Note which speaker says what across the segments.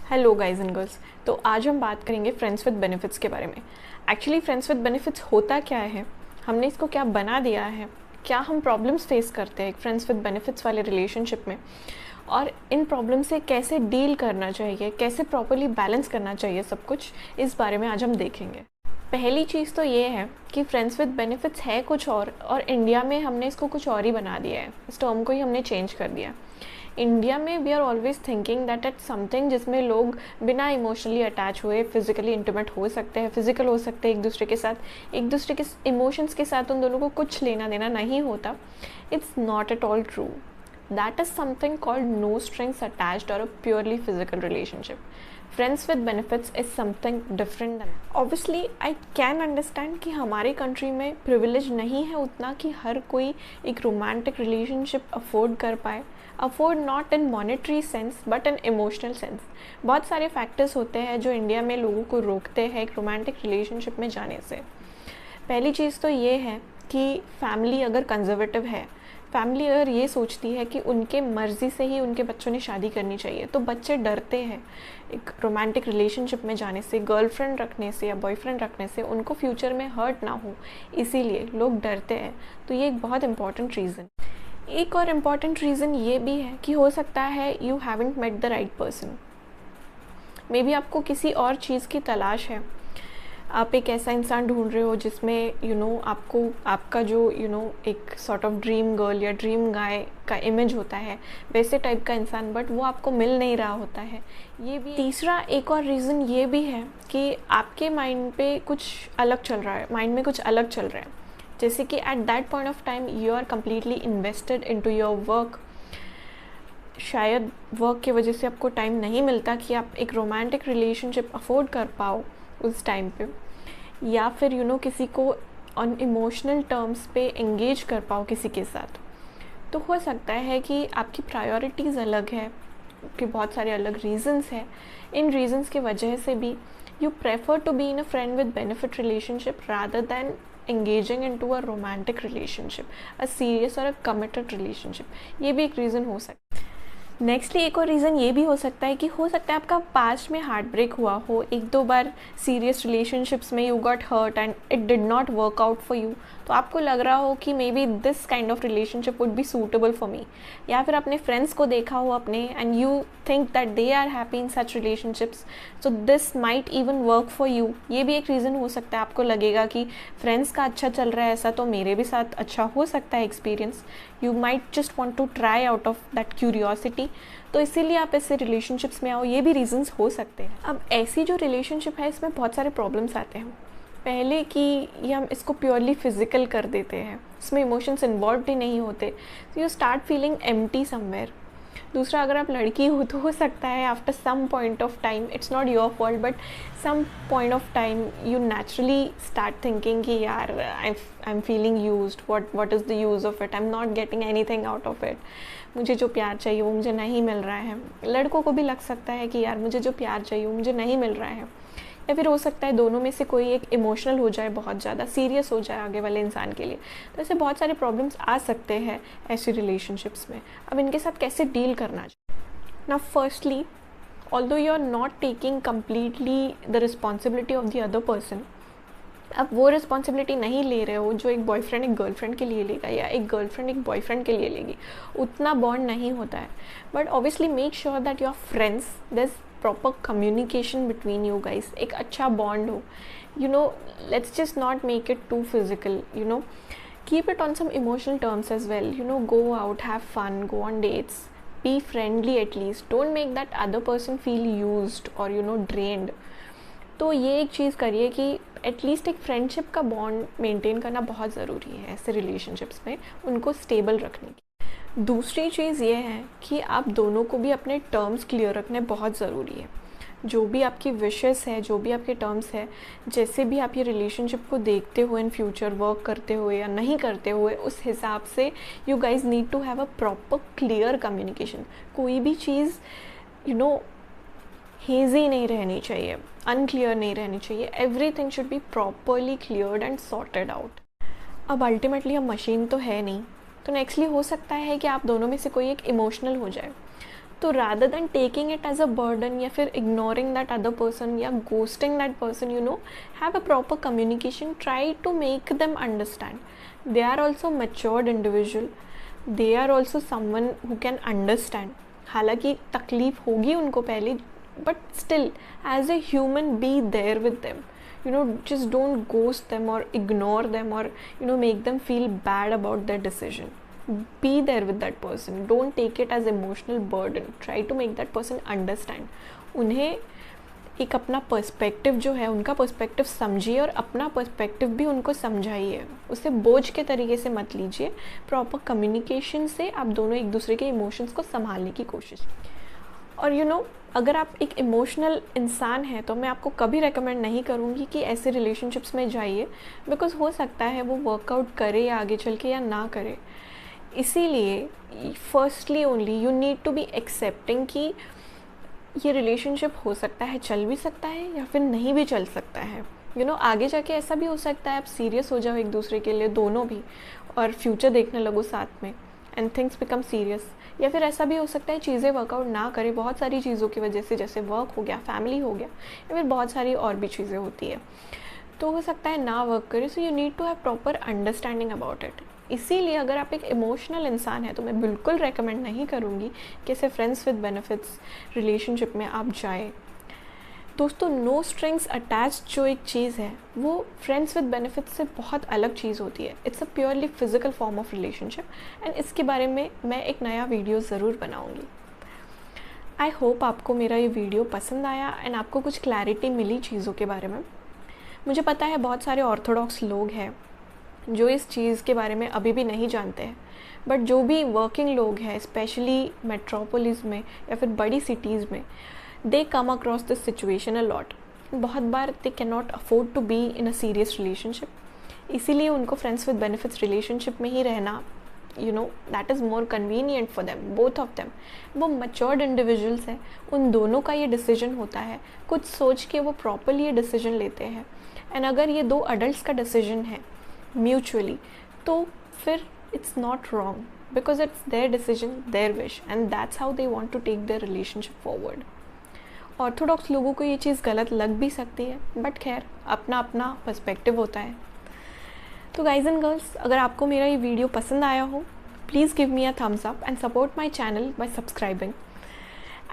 Speaker 1: Hello guys and girls. तो आज हम बात करेंगे फ्रेंड्स विद बेनिफिट्स के बारे में। एक्चुअली फ्रेंड्स विद बेनिफिट्स होता क्या है, हमने इसको क्या बना दिया है, क्या हम प्रॉब्लम्स फेस करते हैं फ्रेंड्स विद बेनिफिट्स वाले रिलेशनशिप में, और इन प्रॉब्लम से कैसे डील करना चाहिए, कैसे प्रॉपरली बैलेंस करना चाहिए, सब कुछ इस बारे में आज हम देखेंगे। पहली चीज़ तो ये है कि फ्रेंड्स विद बेनिफिट्स है कुछ और इंडिया में हमने इसको कुछ और ही बना दिया है, इस टर्म को ही हमने चेंज कर दिया। इंडिया में we are always thinking that it's something जिसमें लोग बिना इमोशनली अटैच हुए फिजिकली इंटीमेट हो सकते हैं, फिजिकल हो सकते हैं एक दूसरे के साथ, एक दूसरे के इमोशंस के साथ उन दोनों को कुछ लेना देना नहीं होता। It's not at all true. That is something called no strings attached और a purely physical relationship. Friends with benefits is something different than. Obviously I can understand कि हमारे कंट्री में प्रिविलेज नहीं है उतना कि हर कोई एक रोमांटिक रिलेशनशिप अफोर्ड कर पाए, afford not in monetary sense but in emotional sense. बहुत सारे फैक्टर्स होते हैं जो इंडिया में लोगों को रोकते हैं एक रोमांटिक रिलेशनशिप में जाने से। पहली चीज़ तो ये है कि फैमिली अगर कंजर्वेटिव है, फैमिली अगर ये सोचती है कि उनके मर्ज़ी से ही उनके बच्चों ने शादी करनी चाहिए, तो बच्चे डरते हैं एक रोमांटिक रिलेशनशिप में जाने से, गर्लफ्रेंड रखने से या बॉयफ्रेंड रखने से, उनको फ्यूचर में हर्ट ना हो, इसीलिए लोग डरते हैं। तो ये एक बहुत इंपॉर्टेंट रीज़न। एक और इम्पॉर्टेंट रीज़न ये भी है कि हो सकता है you haven't met the right person. Maybe आपको किसी और चीज़ की तलाश है, आप एक ऐसा इंसान ढूंढ रहे हो जिसमें आपको आपका जो एक सॉर्ट ऑफ ड्रीम गर्ल या ड्रीम गाय का इमेज होता है, वैसे टाइप का इंसान, बट वो आपको मिल नहीं रहा होता है। ये भी तीसरा एक और रीज़न ये भी है कि आपके माइंड पे कुछ अलग चल रहा है, माइंड में कुछ अलग चल रहा है, जैसे कि at that point of time you are completely invested into your work. शायद वर्क की वजह से आपको टाइम नहीं मिलता कि आप एक रोमांटिक रिलेशनशिप अफोर्ड कर पाओ उस टाइम पे, या फिर किसी को ऑन इमोशनल टर्म्स पे एंगेज कर पाओ किसी के साथ। तो हो सकता है कि आपकी प्रायोरिटीज़ अलग है, कि बहुत सारे अलग रीजंस हैं। इन रीजंस की वजह से भी you prefer to be in a friend with benefit relationship rather than engaging into a romantic relationship, a serious और a committed relationship। ये भी एक रीज़न हो सकता है। नेक्स्टली एक और रीज़न ये भी हो सकता है कि हो सकता है आपका पास्ट में हार्ट ब्रेक हुआ हो, एक दो बार सीरियस रिलेशनशिप्स में you got hurt and it did not work out for you, तो आपको लग रहा हो कि maybe this kind of relationship would be suitable for me, या फिर अपने फ्रेंड्स को देखा हो अपने and you think that they are happy in such relationships, so this might even work for you. ये भी एक रीज़न हो सकता है, आपको लगेगा कि फ्रेंड्स का अच्छा चल रहा है ऐसा, तो मेरे भी साथ अच्छा हो सकता है experience. You might just want to try out of that curiosity, तो इसीलिए आप ऐसे रिलेशनशिप्स में आओ। ये भी रीजंस हो सकते हैं। अब ऐसी जो रिलेशनशिप है इसमें बहुत सारे प्रॉब्लम्स आते हैं। पहले कि ये हम इसको प्योरली फिजिकल कर देते हैं, इसमें इमोशंस इन्वॉल्व ही नहीं होते, तो you start feeling empty somewhere. दूसरा, अगर आप लड़की हो तो हो सकता है after some point of time, it's not your fault but some point of time you naturally start thinking कि यार I am feeling used, what is the use of it, I am not getting anything out of it. मुझे जो प्यार चाहिए वो मुझे नहीं मिल रहा है। लड़कों को भी लग सकता है कि यार मुझे जो प्यार चाहिए वो मुझे नहीं मिल रहा है। या फिर हो सकता है दोनों में से कोई एक इमोशनल हो जाए, बहुत ज़्यादा सीरियस हो जाए आगे वाले इंसान के लिए। तो ऐसे बहुत सारे प्रॉब्लम्स आ सकते हैं ऐसी रिलेशनशिप्स में। अब इनके साथ कैसे डील करना चाहिए ना। Firstly, although you are not taking completely the responsibility of the other person, अब वो रिस्पॉन्सिबिलिटी नहीं ले रहे हो जो एक बॉयफ्रेंड एक गर्लफ्रेंड के लिए लेगा या एक गर्लफ्रेंड एक बॉयफ्रेंड के लिए लेगी, उतना बॉन्ड नहीं होता है। But obviously make sure that you are friends, there is proper communication between you guys, एक अच्छा बॉन्ड हो। Let's just not make it too physical, keep it on some emotional terms as well. Go out, have fun, go on dates, be friendly at least. Don't make that other person feel used or drained. तो ये एक चीज़ करिए कि at least एक friendship का bond maintain करना बहुत ज़रूरी है ऐसे रिलेशनशिप्स में, उनको स्टेबल रखने की। दूसरी चीज़ ये है कि आप दोनों को भी अपने टर्म्स क्लियर रखने बहुत ज़रूरी है। जो भी आपकी विशेस है, जो भी आपके टर्म्स है, जैसे भी आप ये रिलेशनशिप को देखते हुए इन फ्यूचर वर्क करते हुए या नहीं करते हुए, उस हिसाब से you guys need to have a proper clear communication. कोई भी चीज़ हेजी नहीं रहनी चाहिए, अनक्लियर नहीं रहनी चाहिए। Everything should be properly cleared and sorted out. अब अल्टीमेटली हम मशीन तो है नहीं, तो नेक्स्टली हो सकता है कि आप दोनों में से कोई एक इमोशनल हो जाए, तो rather than taking it as a burden या फिर इग्नोरिंग दैट अदर पर्सन या ghosting that person, you know, have a proper communication, try to make them understand they are also matured individual, they are also someone who can understand. हालांकि तकलीफ होगी उनको पहले, but still as a human be there with them, you know, just don't ghost them or ignore them or, you know, make them feel bad about their decision. Be there with that person, don't take it as emotional burden, try to make that person understand। उन्हें एक अपना perspective जो है, उनका perspective समझिए और अपना perspective भी उनको समझाइए, उसे बोझ के तरीके से मत लीजिए। प्रॉपर कम्युनिकेशन से आप दोनों एक दूसरे के इमोशंस को संभालने की कोशिश। और यू नो, अगर आप एक इमोशनल इंसान हैं तो मैं आपको कभी रेकमेंड नहीं करूँगी कि ऐसे रिलेशनशिप्स में जाइए, बिकॉज हो सकता है वो वर्कआउट करे या आगे चल के या ना करे। इसीलिए firstly only you need to be accepting कि ये रिलेशनशिप हो सकता है, चल भी सकता है या फिर नहीं भी चल सकता है। यू नो, आगे जाके ऐसा भी हो सकता है आप सीरियस हो जाओ एक दूसरे के लिए, दोनों भी, और फ्यूचर देखने लगो साथ में एंड थिंग्स बिकम सीरियस। या फिर ऐसा भी हो सकता है चीज़ें वर्कआउट ना करें बहुत सारी चीज़ों की वजह से, जैसे वर्क हो गया, फैमिली हो गया, या फिर बहुत सारी और भी चीज़ें होती है, तो हो सकता है ना वर्क करे। So you need to have proper understanding about it. इसीलिए अगर आप एक इमोशनल इंसान हैं तो मैं बिल्कुल रेकमेंड नहीं करूँगी कि ऐसे फ्रेंड्स विद बेनिफिट्स रिलेशनशिप में आप जाएँ। दोस्तों, नो स्ट्रिंग्स अटैच्ड जो एक चीज़ है वो फ्रेंड्स विद बेनिफिट्स से बहुत अलग चीज़ होती है। It's a purely physical form of relationship and इसके बारे में मैं एक नया वीडियो ज़रूर बनाऊंगी। आई होप आपको मेरा ये वीडियो पसंद आया एंड आपको कुछ क्लैरिटी मिली चीज़ों के बारे में। मुझे पता है बहुत सारे ऑर्थोडॉक्स लोग हैं जो इस चीज़ के बारे में अभी भी नहीं जानते हैं, बट जो भी वर्किंग लोग हैं स्पेशली मेट्रोपोलिस में या फिर बड़ी सिटीज़ में, they come across this situation a lot। बहुत बार they cannot afford to be in a serious relationship, इसीलिए उनको friends with benefits relationship में ही रहना, you know, that is more convenient for them, both of them। वो matured individuals हैं, उन दोनों का ये decision होता है, कुछ सोच के वो properly ये decision लेते हैं। and अगर ये दो adults का decision है mutually, तो फिर it's not wrong because it's their decision, their wish, and that's how they want to take their relationship forward। Orthodox लोगों को ये चीज़ गलत लग भी सकती है, बट खैर अपना अपना पर्सपेक्टिव होता है। तो गाइज एंड गर्ल्स, अगर आपको मेरा ये वीडियो पसंद आया हो, please give me a thumbs up and support my channel by subscribing.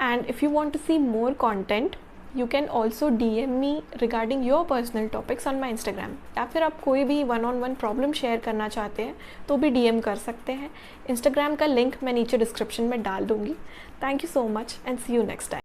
Speaker 1: And if you want to see more content, you can also DM me regarding your personal topics on my Instagram. या फिर आप कोई भी 1-on-1 problem share करना चाहते हैं तो भी DM कर सकते हैं। इंस्टाग्राम का लिंक मैं नीचे डिस्क्रिप्शन में डाल दूँगी। Thank you so much and see you next time.